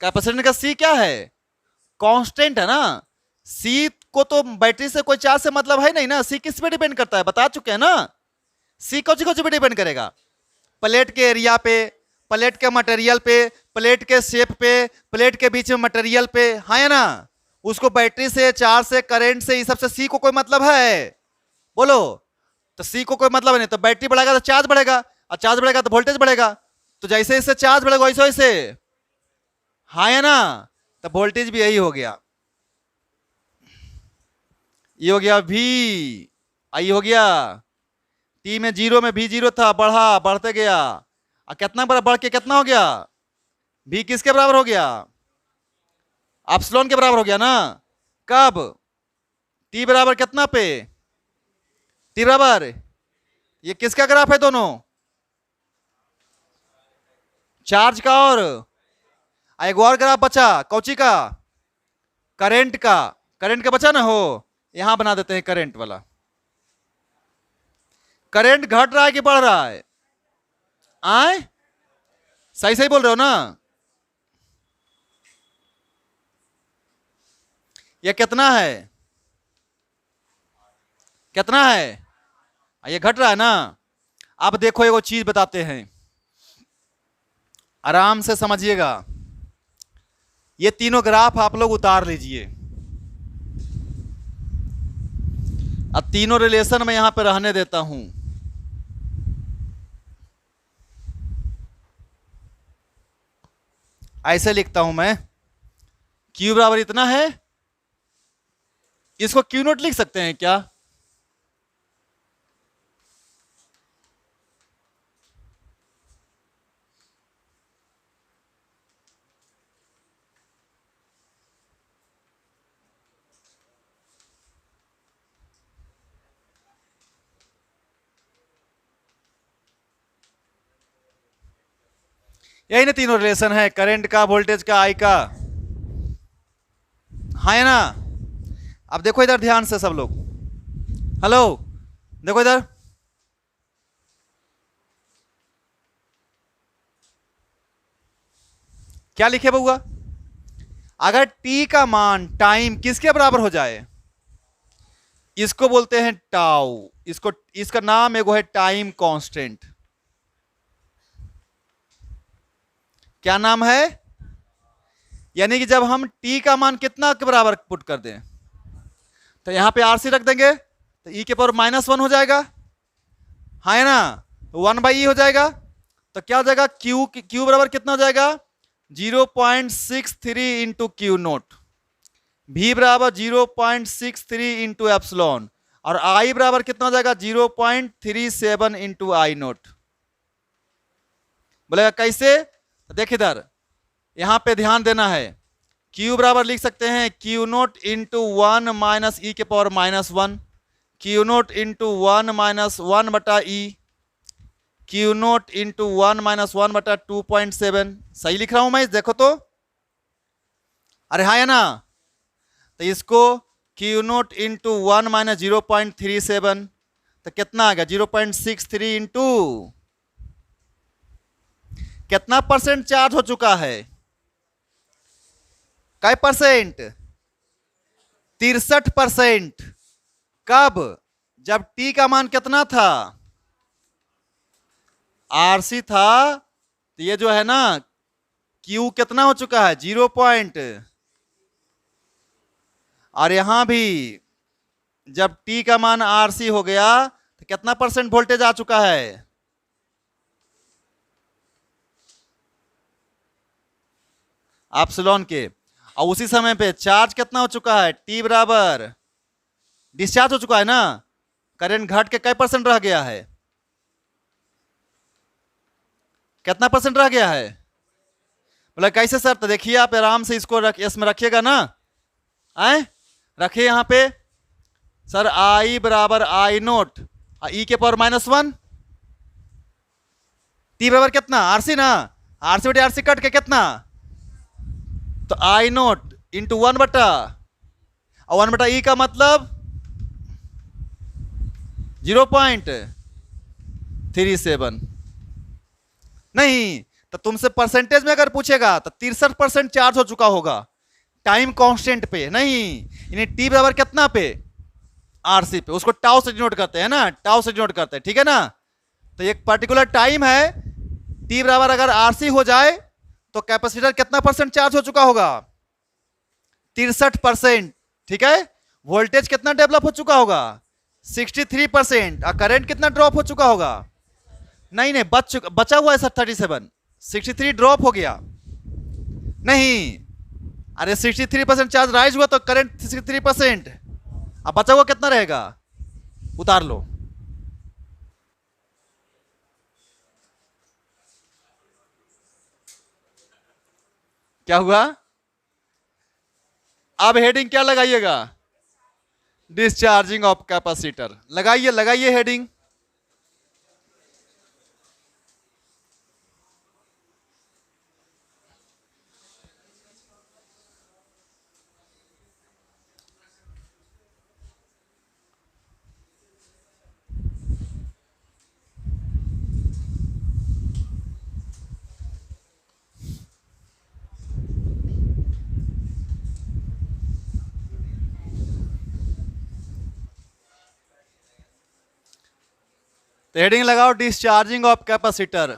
Speaker 1: कैपेसिटेंस का सी क्या है? कांस्टेंट है ना। सी को तो बैटरी से कोई चार्ज से मतलब है नहीं ना। सी किस पे डिपेंड करता है, बता चुके हैं ना। सी कौन सी पे डिपेंड करेगा? प्लेट के एरिया पे, प्लेट के मटेरियल पे, प्लेट के शेप पे, प्लेट के बीच में मटेरियल पे, है ना? उसको बैटरी से, चार्ज से, करंट से, इस सब से सी को कोई मतलब है? बोलो। तो सी को कोई मतलब नहीं, तो बैटरी बढ़ेगा तो चार्ज बढ़ेगा, और चार्ज बढ़ेगा तो वोल्टेज बढ़ेगा। तो जैसे इससे चार्ज बढ़ेगा वैसे वैसे, है ना? तो वोल्टेज भी यही हो गया, ये हो गया V, आई हो गया टी में 0 में भी 0 था, बढ़ा, बढ़ते गया, और कितना बढ़ के कितना हो गया? V किसके बराबर हो गया? एप्सिलॉन के बराबर हो गया ना। कब? T बराबर कितना पे? T बराबर, ये किसका ग्राफ है दोनों? चार्ज का, और एक और ग्राफ बचा, कौची का? करंट का। करंट का बचा ना हो, यहां बना देते हैं करंट वाला। करंट घट रहा है कि बढ़ रहा है? आए, सही सही बोल रहे हो ना? ये कितना है, कितना है? ये घट रहा है ना। अब देखो एगो चीज बताते हैं, आराम से समझिएगा। ये तीनों ग्राफ आप लोग उतार लीजिए, अब तीनों रिलेशन मैं यहां पे रहने देता हूं। ऐसे लिखता हूं मैं, Q बराबर इतना है, इसको Q नोट लिख सकते हैं क्या? यही ना तीनों रिलेशन है, करंट का, वोल्टेज का, आई का, है ना? अब देखो इधर ध्यान से सब लोग, हेलो, देखो इधर, क्या लिखे बउआ? अगर टी का मान टाइम किसके बराबर हो जाए, इसको बोलते हैं टाउ। इसको, इसका नाम एगो है टाइम कांस्टेंट। क्या नाम है? यानी कि जब हम टी का मान कितना के बराबर पुट कर दें, तो यहां पे आरसी रख देंगे, तो ई के पावर -1 हो जाएगा, है ना? 1/e हो जाएगा। तो क्या हो जाएगा? क्यू बराबर कितना हो जाएगा? 0.63 इंटू क्यू नोट। V बराबर 0.63 इंटू एप्सिलॉन, और I बराबर कितना हो जाएगा? 0.37 इंटू आई नोट। बोलेगा कैसे? तो देख इधर, यहां पे ध्यान देना है। Q बराबर लिख सकते हैं Q note into 1 minus e के power -1, Q note into 1 minus 1 बटा ई, क्यू नोट इंटू 1 माइनस 1 बटा 2.7। सही लिख रहा हूं मैं? देखो तो, अरे हाँ है ना? तो इसको क्यू नोट इंटू 1 माइनस 0.37, तो कितना आ गया? 0.63 इंटू कितना परसेंट चार्ज हो चुका है? काय परसेंट? 63%। कब? जब टी का मान कितना था? आरसी था। तो ये जो है ना क्यू कितना हो चुका है? 0 पॉइंट। और यहां भी जब टी का मान आरसी हो गया तो कितना परसेंट वोल्टेज आ चुका है? एप्सिलॉन के। और उसी समय पे चार्ज कितना हो चुका है? टी बराबर डिस्चार्ज हो चुका है ना, करंट घट के कई परसेंट रह गया है? कितना परसेंट रह गया है? बोला कैसे सर? तो देखिए आप आराम से इसको इसमें रखिएगा ना, आए रखिए यहां पे सर, आई बराबर आई नोट ई के पावर -1, टी बराबर कितना? आरसी ना, आरसी बटे आरसी कट के कितना? तो आई नोट इंटू 1 बटा, और 1 बटा ई का मतलब 0.37। नहीं तो तुमसे परसेंटेज में अगर पूछेगा तो 63% चार्ज हो चुका होगा टाइम कांस्टेंट पे, नहीं यानी टी बराबर कितना पे? आरसी पे। उसको टाउ से डिनोट करते हैं ना, टाउ से डिनोट करते हैं, ठीक है ना। तो एक पर्टिकुलर टाइम है, टी बराबर अगर आरसी हो जाए तो कैपेसिटर कितना परसेंट चार्ज हो चुका होगा? 63%, ठीक है। वोल्टेज कितना डेवलप हो चुका होगा? 63%। और करंट कितना ड्रॉप हो चुका होगा? नहीं नहीं, बचा हुआ है सर 37। 63 ड्रॉप हो गया नहीं, अरे 63% चार्ज राइज हुआ तो करंट 63%, अब बचा हुआ कितना रहेगा? उतार लो। क्या हुआ? अब हेडिंग क्या लगाइएगा? Discharging of capacitor. लगाइए लगाइए हेडिंग। तो हेडिंग लगाओ डिस्चार्जिंग ऑफ कैपेसिटर।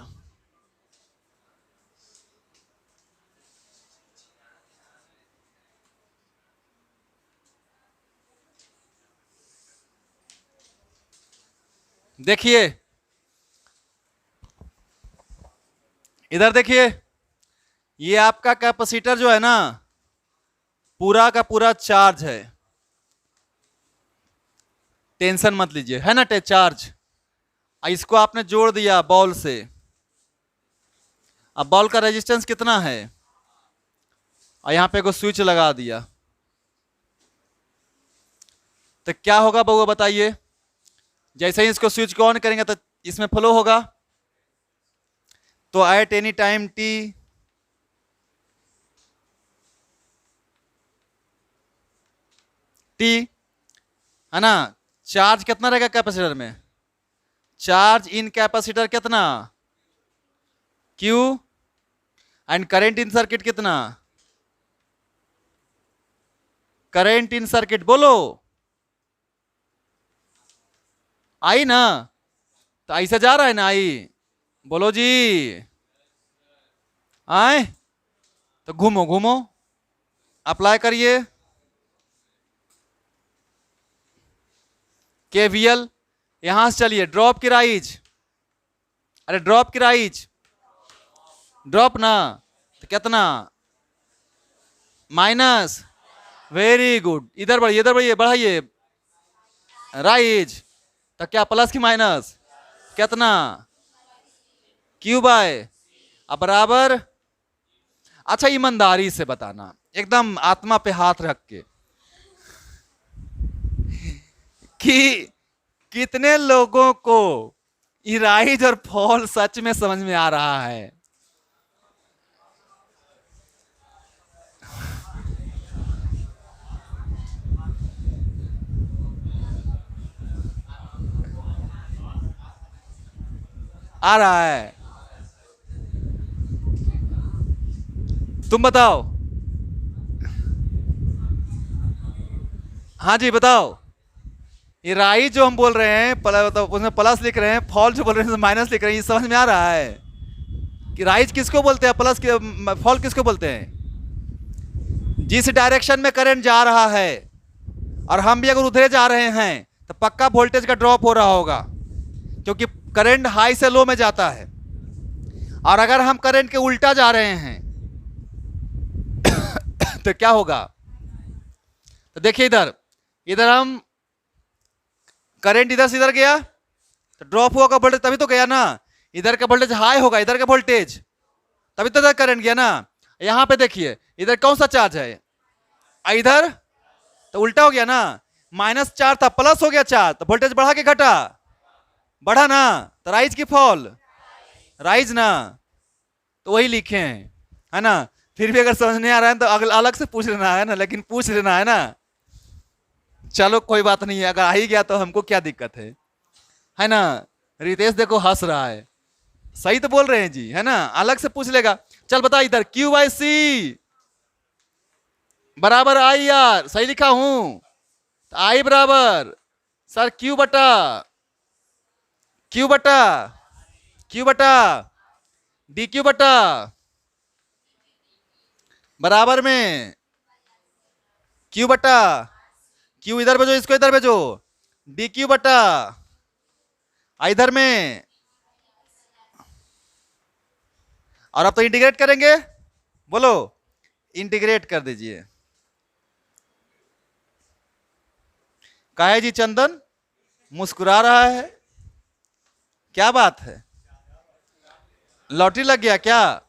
Speaker 1: देखिए इधर देखिए, ये आपका कैपेसिटर जो है ना पूरा का पूरा चार्ज है, टेंशन मत लीजिए, है ना चार्ज। इसको आपने जोड़ दिया बॉल से। अब बॉल का रेजिस्टेंस कितना है? और यहां पे को स्विच लगा दिया तो क्या होगा बउआ बताइए? जैसे ही इसको स्विच को ऑन करेंगे तो इसमें फ्लो होगा। तो एट एनी टाइम टी है ना, चार्ज कितना रहेगा कैपेसिटर में? चार्ज इन कैपेसिटर कितना? Q. And current in circuit कितना? करेंट इन सर्किट बोलो, आई ना? तो ऐसा जा रहा है ना, आई बोलो जी, आए तो घूमो घूमो, अप्लाई करिए केवीएल। यहां से चलिए ड्रॉप की राइज, अरे ड्रॉप की राइज, ड्रॉप ना तो कितना? माइनस। वेरी गुड, इधर बढ़िए इधर बढ़िए, बढ़ाइए राइज। तो क्या प्लस की माइनस? कितना? क्यू बाय अब बराबर। अच्छा ईमानदारी से बताना, एकदम आत्मा पे हाथ रख के, कि कितने लोगों को राइज और फॉल सच में समझ में आ रहा है? आ रहा है। तुम बताओ। हाँ जी बताओ। ये राइज जो हम बोल रहे हैं तो उसमें प्लस लिख रहे हैं, फॉल जो बोल रहे हैं माइनस लिख रहे हैं, ये समझ में आ रहा है कि राइज किसको बोलते हैं, प्लस फॉल किसको बोलते हैं? जिस डायरेक्शन में करंट जा रहा है और हम भी अगर उधरे जा रहे हैं तो पक्का वोल्टेज का ड्रॉप हो रहा होगा, क्योंकि करंट हाई से लो में जाता है। और अगर हम करंट के उल्टा जा रहे हैं तो क्या होगा? तो देखिए इधर इधर हम करंट इधर से इधर गया तो ड्रॉप हुआ का वोल्टेज तभी तो गया ना। इधर का वोल्टेज हाई होगा, इधर का वोल्टेज तभी तो इधर करंट गया ना। यहां पे देखिए इधर कौन सा चार्ज है, इधर तो उल्टा हो गया ना। माइनस चार्ज था प्लस हो गया चार्ज, तो वोल्टेज बढ़ा के घटा? बढ़ा ना। तो राइज की फॉल? राइज ना। तो वही लिखे हैं, है ना। फिर भी अगर समझ नहीं आ रहा है तो अलग से पूछ लेना है ना, लेकिन पूछ लेना है ना। चलो कोई बात नहीं है, अगर आ ही गया तो हमको क्या दिक्कत है ना। रितेश देखो हंस रहा है, सही तो बोल रहे हैं जी, है ना। अलग से पूछ लेगा। चल बता इधर क्यू बाई सी बराबर आई आर, सही लिखा हूं। आई बराबर सर क्यू बटा क्यू बटा क्यू बटा डी क्यू बटा बराबर में क्यू बटा क्यू इधर भेजो, इसको इधर भेजो, डी क्यू बटा इधर में। और अब तो इंटीग्रेट करेंगे, बोलो इंटीग्रेट कर दीजिए। काहे जी चंदन मुस्कुरा रहा है, क्या बात है? लॉटरी लग गया क्या?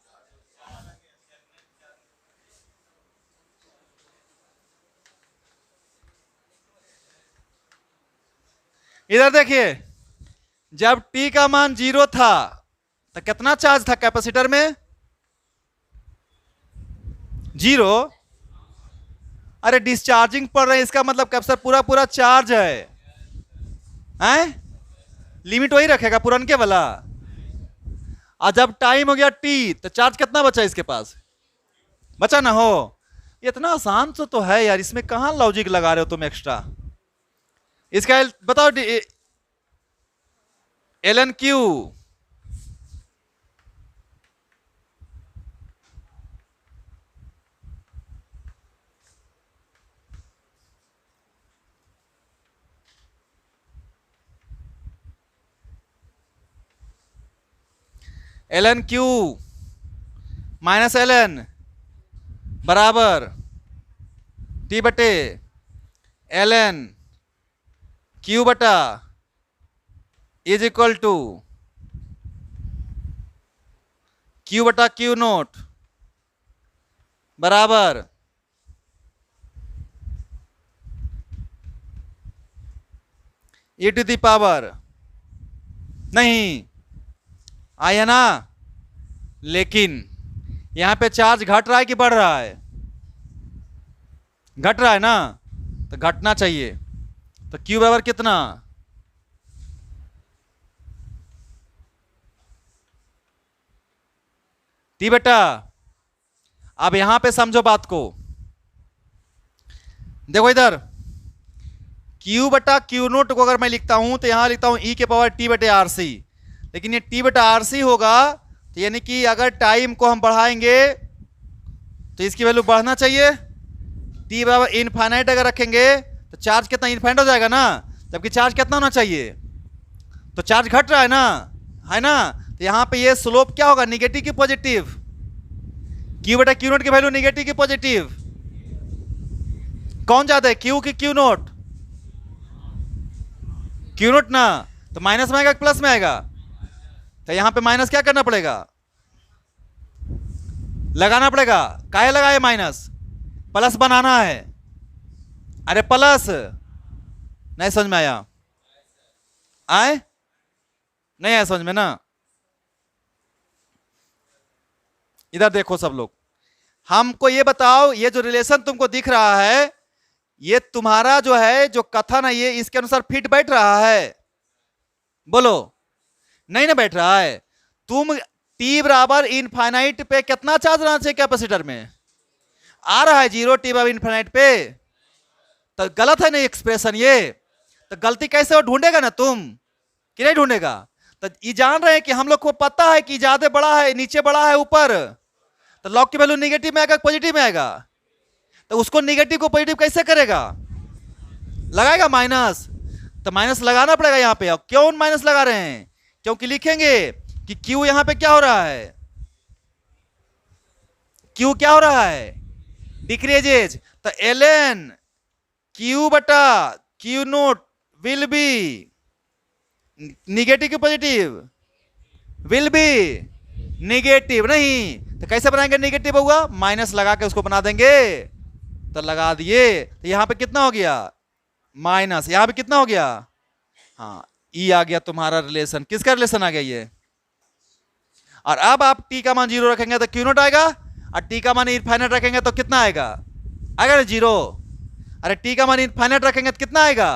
Speaker 1: इधर देखिए, जब t का मान 0 था तो कितना चार्ज था कैपेसिटर में? 0। अरे डिस्चार्जिंग पड़ रहा है, इसका मतलब कैपेसिटर पूरा पूरा चार्ज है? लिमिट वही रखेगा पुरनके वाला। और जब टाइम हो गया t तो चार्ज कितना बचा इसके पास? बचा ना हो। इतना आसान तो है यार, इसमें कहां लॉजिक लगा रहे हो तुम एक्स्ट्रा। इसका बताओ L N Q. L N Q minus L N बराबर टी बटे एल एन क्यू बटा इज इक्वल टू क्यू बटा क्यू नोट बराबर e टू दी पावर नहीं आई है ना। लेकिन यहां पे चार्ज घट रहा है कि बढ़ रहा है? घट रहा है ना, तो घटना चाहिए। तो Q बराबर कितना? T बेटा। अब यहां पे समझो बात को, देखो इधर Q बटा Q नोट को अगर मैं लिखता हूं तो यहां लिखता हूं e के पावर T बटे आर सी। लेकिन ये T बटा आर सी होगा, तो यानी कि अगर टाइम को हम बढ़ाएंगे तो इसकी वैल्यू बढ़ना चाहिए। T बराबर इनफाइनाइट अगर रखेंगे तो चार्ज कितना इनफाइनाइट हो जाएगा ना, जबकि चार्ज कितना होना चाहिए? तो चार्ज घट रहा है ना, है ना। तो यहां पे ये स्लोप क्या होगा, निगेटिव की पॉजिटिव? Q बटा Q नोट की वैल्यू निगेटिव की पॉजिटिव? कौन ज्यादा है, Q की Q नोट? Q नोट ना। तो माइनस में आएगा कि प्लस में आएगा? तो यहां पे माइनस क्या करना पड़ेगा, लगाना पड़ेगा। काहे लगाए माइनस? प्लस बनाना है। अरे प्लस नहीं समझ में आया? आए नहीं आया समझ में ना। इधर देखो सब लोग, हमको ये बताओ, ये जो रिलेशन तुमको दिख रहा है, ये तुम्हारा जो है जो कथन है, ये इसके अनुसार फिट बैठ रहा है? बोलो नहीं ना बैठ रहा है। तुम T बराबर इनफाइनाइट पे कितना चार्ज रहना चाहिए कैपेसिटर में? आ रहा है 0 टी बाय इन्फिनिट पे, तो गलत है ना एक्सप्रेशन ये। तो गलती कैसे हो, ढूंढेगा ना तुम कि नहीं ढूंढेगा। तो ये जान रहे हैं कि हम लोग को पता है कि ज्यादा बड़ा है, नीचे बड़ा है, ऊपर, तो लॉग की वैल्यू नेगेटिव में आएगा पॉजिटिव में आएगा। तो उसको नेगेटिव को पॉजिटिव कैसे करेगा, लगाएगा माइनस। तो माइनस लगाना पड़ेगा यहाँ पे। क्यों माइनस लगा रहे हैं, क्योंकि लिखेंगे कि क्यू यहाँ पे क्या हो रहा है, क्यू क्या हो रहा है, डिक्रीजेज। तो ln क्यू बटा Q note will be negative की पॉजिटिव, विल बी निगेटिव नहीं। तो कैसे बनाएंगे निगेटिव होगा, माइनस लगा के उसको बना देंगे। तो लगा दिए, तो यहां पे कितना हो गया माइनस, यहां पे कितना हो गया, हाँ ई आ गया तुम्हारा रिलेशन। किसका रिलेशन आ गया ये। और अब आप टी का मान 0 रखेंगे तो क्यू नोट आएगा, और टी का मान इनफाइनाइट रखेंगे तो कितना आएगा, आएगा ना 0। अरे टी का मान इनफाइनाइट रखेंगे तो कितना आएगा,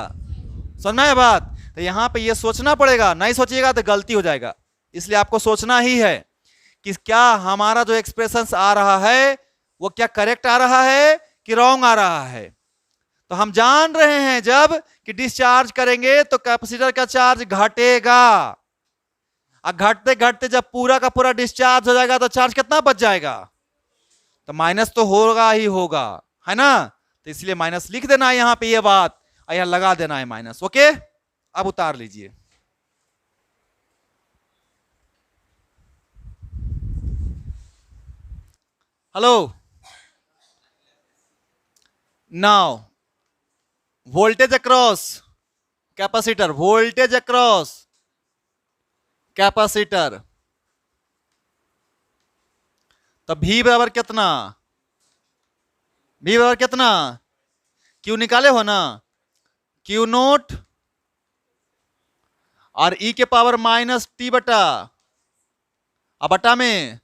Speaker 1: समझना है बात। तो यहां पे ये सोचना पड़ेगा, नहीं सोचिएगा तो गलती हो जाएगा। इसलिए आपको सोचना ही है कि क्या हमारा जो एक्सप्रेशन आ रहा है वो क्या करेक्ट आ रहा है कि रॉन्ग आ रहा है। तो हम जान रहे हैं जब कि डिस्चार्ज करेंगे तो कैपेसिटर का चार्ज घटेगा, और घटते घटते जब पूरा का पूरा डिस्चार्ज हो जाएगा तो चार्ज कितना बच जाएगा, तो माइनस तो होगा ही होगा, है ना। तो इसलिए माइनस लिख देना है यहां पे ये बात, और यहां लगा देना है माइनस। ओके, अब उतार लीजिए। Hello, now voltage across capacitor, voltage across capacitor, तो V बराबर कितना, V बराबर कितना, क्यू निकाले हो ना, क्यू नोट और E के पावर माइनस टी बटा, अब बटा में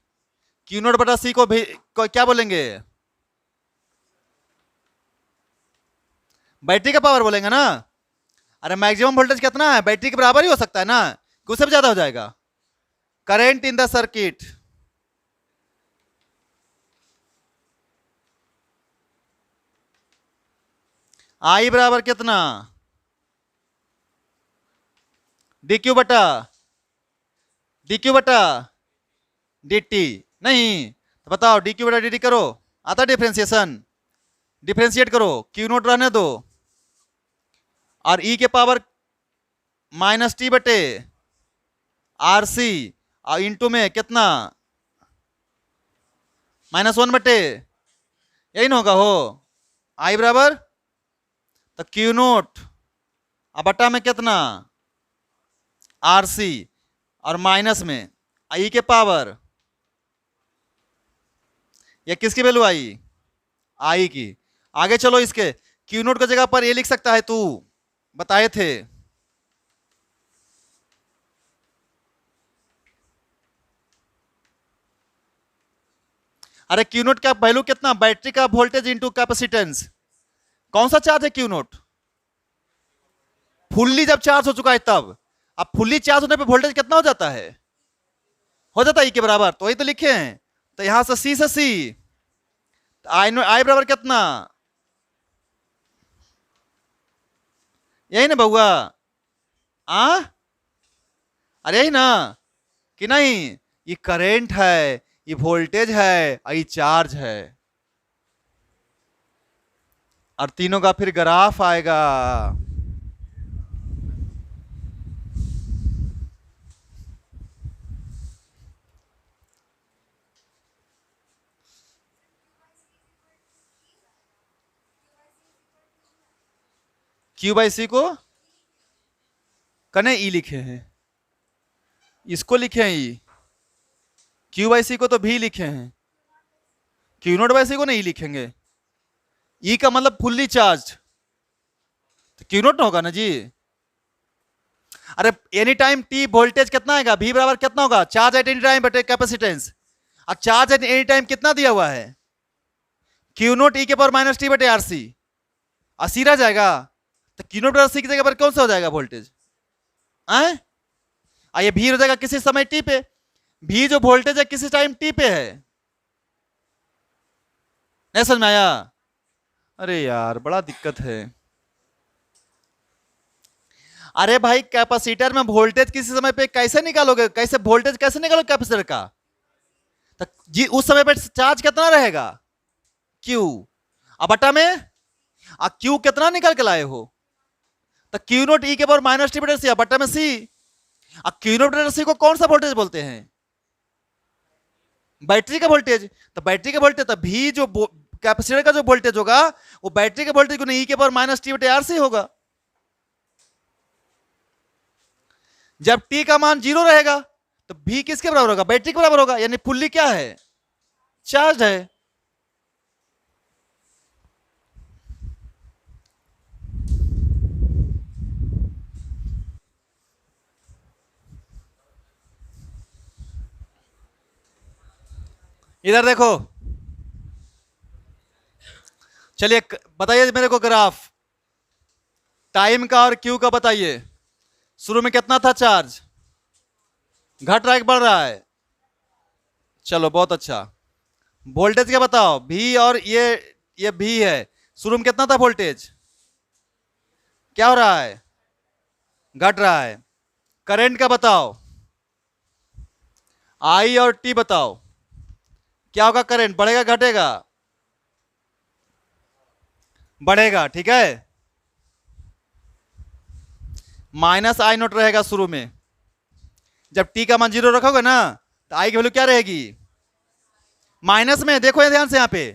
Speaker 1: क्यू नोट बटा सी को क्या बोलेंगे, बैटरी का पावर बोलेंगे ना। अरे मैक्सिमम वोल्टेज कितना है, बैटरी के बराबर ही हो सकता है ना, कि उससे भी ज्यादा हो जाएगा। करंट इन द सर्किट, आई बराबर कितना, डी क्यू बटा डी टी। नहीं तो बताओ डी क्यू बटा डी टी करो, आता डिफ्रेंसिएशन, डिफ्रेंशिएट करो, क्यू नोट रहने दो, और ई के पावर माइनस टी बटे आर सी, और इंटू में कितना -1 बटे, यही ना होगा हो, आई बराबर तो क्यू नोट और बटा में कितना आर सी, और माइनस में आई के पावर, ये किसकी वैल्यू आई, आई की। आगे चलो, इसके क्यू नोट की जगह पर ये लिख सकता है, तू बताए थे, अरे क्यू नोट का वैल्यू कितना, बैटरी का वोल्टेज इंटू कैपेसिटेंस। कौन सा चार्ज है क्यू नोट, फुल्ली जब चार्ज हो चुका है तब। अब फुल्ली चार्ज होने पे वोल्टेज कितना हो जाता है, हो जाता है ई के बराबर, तो वही तो लिखे हैं। तो यहां से सी आई बराबर कितना, यही ना बउआ, अरे यही ना कि नहीं, ये करंट है, ये वोल्टेज है, और ये चार्ज है, और तीनों का फिर ग्राफ आएगा। क्यू बाई सी को कने ई लिखे हैं, इसको लिखे हैं ई, क्यू बाई सी को तो भी लिखे हैं, क्यू नोट बाई सी को नहीं लिखेंगे। ई का मतलब फुल्ली चार्ज, तो क्यू नोट होगा ना जी। अरे एनी टाइम टी वोल्टेज कितना आएगा, V बराबर कितना होगा, चार्ज एट एनी टाइम बटे कैपेसिटेंस। और चार्ज एट एनी टाइम कितना दिया हुआ है, क्यू नोट ई के पावर माइनस टी बटे आर सी, और सी रह जाएगा। तो क्यू नोट बराबर सी की जगह पर कौन सा हो जाएगा वोल्टेज, ये V हो जाएगा किसी समय टी पे, V जो वोल्टेज है किसी टाइम टी पे है, नहीं समझ में आया? अरे यार बड़ा दिक्कत है। अरे भाई कैपेसिटर में वोल्टेज किसी समय पे कैसे निकालोगे, कैसे वोल्टेज कैसे निकालोगे कैपेसिटर का? तो जी उस समय पे चार्ज कितना रहेगा? क्यू। अब बटा में क्यू कितना निकाल के लाए हो? तो क्यू नोट ई के पावर माइनस टी बटे सी बटा में सी। क्यू नोट बटे सी को कौन सा वोल्टेज बोलते हैं? बैटरी का वोल्टेज। तो बैटरी का वोल्टेज तो भी जो कैपेसिटर का जो वोल्टेज होगा वो बैटरी के वोल्टेज को ई के पावर माइनस टी बटे आर से होगा। जब टी का मान 0 रहेगा तो भी किसके बराबर होगा? बैटरी के बराबर होगा, यानी फुल्ली क्या है? चार्ज है। इधर देखो, चलिए बताइए मेरे को ग्राफ टाइम का और क्यू का बताइए। शुरू में कितना था चार्ज? घट रहा है कि बढ़ रहा है? चलो बहुत अच्छा। वोल्टेज क्या बताओ? भी और ये भी है। शुरू में कितना था वोल्टेज? क्या हो रहा है? घट रहा है। करंट का बताओ? आई और टी बताओ क्या होगा? करंट बढ़ेगा घटेगा? बढ़ेगा, ठीक है। माइनस आई नोट रहेगा शुरू में। जब टी का मान 0 रखोगे ना तो आई की वैल्यू क्या रहेगी? माइनस में। देखो ये ध्यान से, यहां पे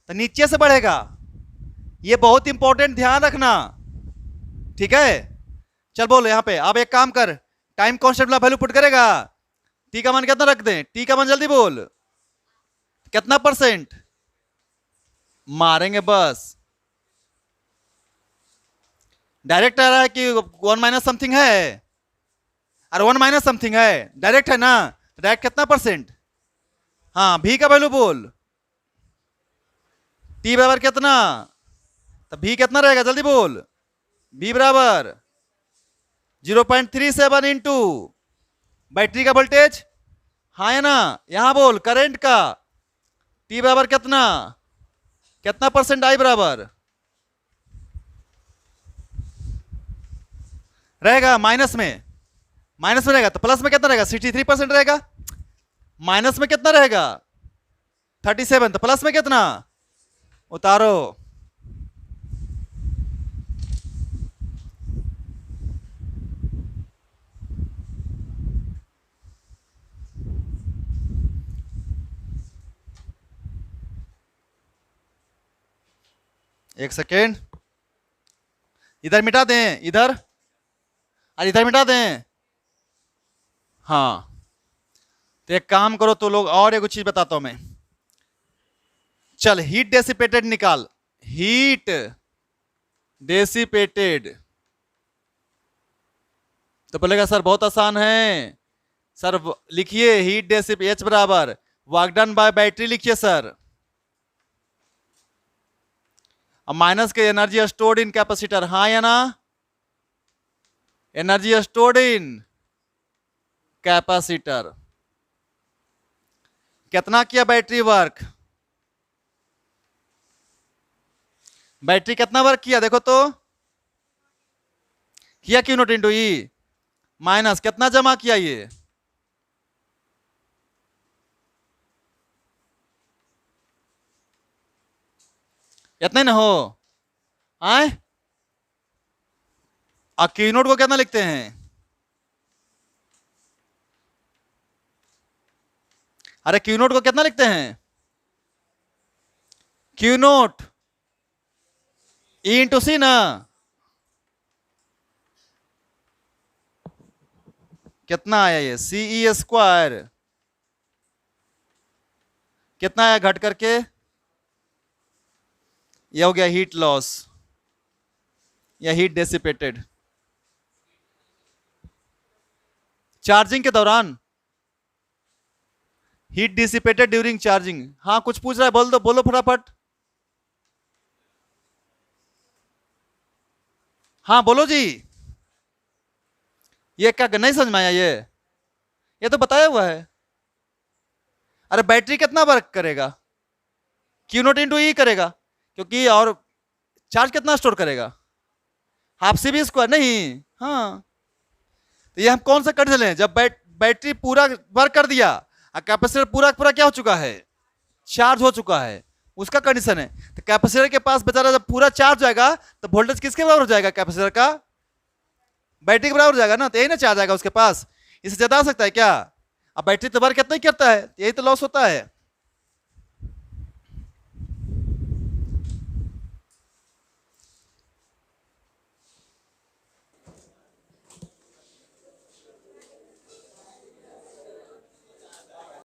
Speaker 1: तो नीचे से बढ़ेगा। ये बहुत इंपॉर्टेंट, ध्यान रखना, ठीक है। चल बोल यहां पे। अब एक काम कर, टाइम कांस्टेंट वाला वैल्यू पुट करेगा। टी का मान कितना रख दें? टी का मान जल्दी बोल, कितना परसेंट मारेंगे? बस डायरेक्ट आ रहा है कि 1 माइनस समथिंग है? अरे 1 माइनस समथिंग है, डायरेक्ट है ना। डायरेक्ट कितना परसेंट? हाँ, भी का वैल्यू बोल। टी बराबर कितना? तो भी कितना रहेगा जल्दी बोल। भी बराबर 0.37 इंटू बैटरी का वोल्टेज, हाँ है ना। यहां बोल करंट का। टी बराबर कितना? कितना परसेंट आई बराबर रहेगा? माइनस में। माइनस में रहेगा तो प्लस में कितना रहेगा? 63% रहेगा। माइनस में कितना रहेगा? 37। तो प्लस में कितना? उतारो। एक सेकेंड, इधर मिटा दें, इधर और इधर मिटा दें। हाँ तो एक काम करो तो लोग, और एक चीज बताता हूं मैं। चल हीट डेसिपेटेड निकाल। Heat dissipated. तो बोलेगा सर बहुत आसान है। सर लिखिए हीट डेसिप एच बराबर वर्क डन बाय बैटरी लिखिए सर। अब माइनस के एनर्जी स्टोर्ड इन कैपेसिटर, हाँ या ना? Energy stored in capacitor. कितना किया बैटरी वर्क? बैटरी कितना वर्क किया देखो तो। किया Q note into E minus कितना जमा किया ये? इतने ना हो आए। क्यू नोट को कितना लिखते हैं? अरे क्यू नोट को कितना लिखते हैं? क्यू नोट ई इंटू सी ना। कितना आया ये? सी ई स्क्वायर। कितना आया घट करके? ये हो गया हीट लॉस या हीट डेसिपेटेड चार्जिंग के दौरान। Heat dissipated during charging. हाँ कुछ पूछ रहा है, बोल दो, बोलो फटाफट। हाँ बोलो जी। ये क्या नहीं समझ में आया? ये तो बताया हुआ है। अरे बैटरी कितना वर्क करेगा? क्यू नॉट इंटू ई करेगा, क्योंकि और चार्ज कितना स्टोर करेगा, हाफ सी बी स्क्वायर नहीं। हाँ, तो ये हम कौन सा कंडीशन लें, जब बैटरी पूरा वर्क कर दिया और कैपेसिटर पूरा पूरा क्या हो चुका है, चार्ज हो चुका है, उसका कंडीशन है। तो कैपेसिटर के पास बेचारा जब पूरा चार्ज हो जाएगा तो वोल्टेज किसके बराबर हो जाएगा, कैपेसिटर का बैटरी के बराबर हो जाएगा ना, तो यही ना चार्ज आएगा उसके पास, इससे ज्यादा आ सकता है क्या। अब बैटरी तो वर्क कितना ही करता है, यही तो लॉस होता है।